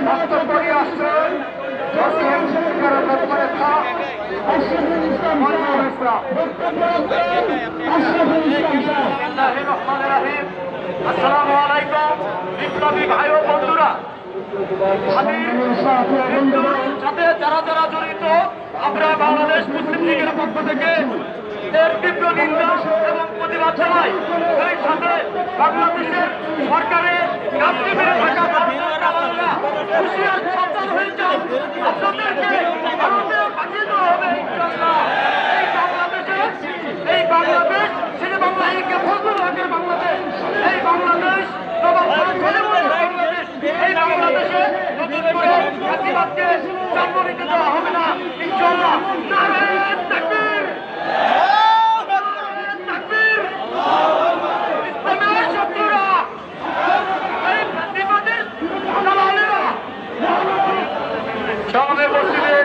বক্তব্য নিয়ে আসছেন আসসালামু আলাইকুম বিপ্লবী ভাই ও বন্ধুরা। সাথে যারা যারা জড়িত আমরা বাংলাদেশ মুসলিম লীগের পক্ষ থেকে এর তীব্র নিন্দা এবং প্রতিবাদ জানাই। সেই সাথে বাংলাদেশের সরকারের হুঁশিয়ার সাবধান হয়ে যান, আপনাদেরকে ভারতে পাঠিয়ে দেওয়া হবে ইনশাআল্লাহ। এই বাংলাদেশ শেরে বাংলা একে ফজলুল হকের বাংলাদেশ, এই বাংলাদেশ বাংলাদেশ, এই বাংলাদেশে নতুন করে জাতিবাদকে জন্ম নিতে দেওয়া হবে না ইনশাআল্লাহ। নারে তাকবীর, তাকবীর। ইসলামের শত্রুরা, এই জাতিবাদের দালালেরা সামনে মসজিদে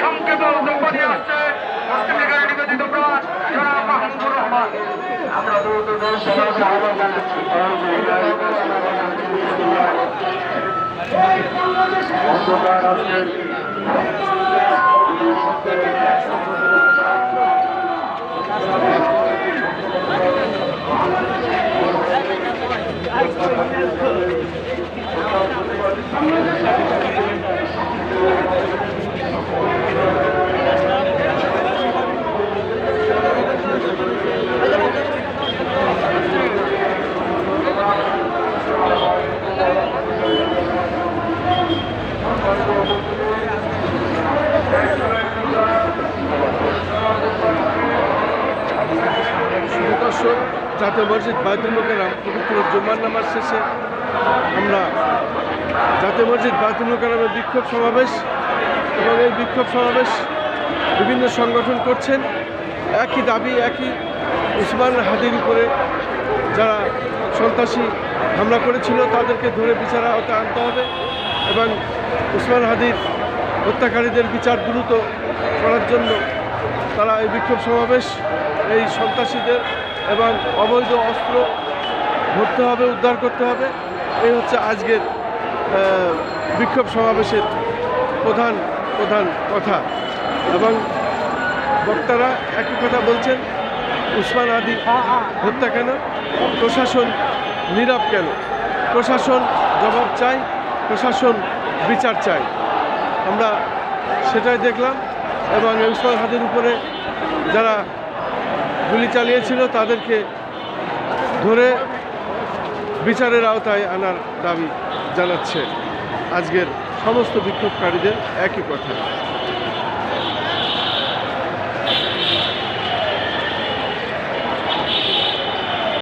সংক্ষেপ বক্তব্য নিয়ে আসছে মুসলিম লীগের নিবেদিত প্রাণ জনাব মাহমুদুর রহমান। আমরা জাতীয় মসজিদ বায়তুল মোকাররম পবিত্র জুমার নামাজ শেষে আমরা জাতীয় মসজিদ বায়তুল মোকাররমের বিক্ষোভ সমাবেশ এবং এই বিক্ষোভ সমাবেশ বিভিন্ন সংগঠন করছেন। একই দাবি, একই উসমান হাদির উপরে যারা সন্ত্রাসী হামলা করেছিল তাদেরকে ধরে বিচার আওতায় আনতে হবে এবং উসমান হাদির হত্যাকারীদের বিচার দ্রুত করার জন্য তারা এই বিক্ষোভ সমাবেশ, এই সন্ত্রাসীদের এবং অবৈধ অস্ত্র ধরতে হবে, উদ্ধার করতে হবে। এই হচ্ছে আজকের বিক্ষোভ সমাবেশের প্রধান কথা। এবং বক্তারা একই কথা বলছেন, উসমান হাদি হত্যা কেন, প্রশাসন নীরব কেন, প্রশাসন জবাব চাই, প্রশাসন বিচার চাই। আমরা সেটাই দেখলাম এবং উসমান হাদির উপরে যারা গুলি চালিয়েছিল তাদেরকে ধরে বিচারের আওতায় আনার দাবি জানাচ্ছে আজকের সমস্ত বিক্ষোভকারীদের একই কথা।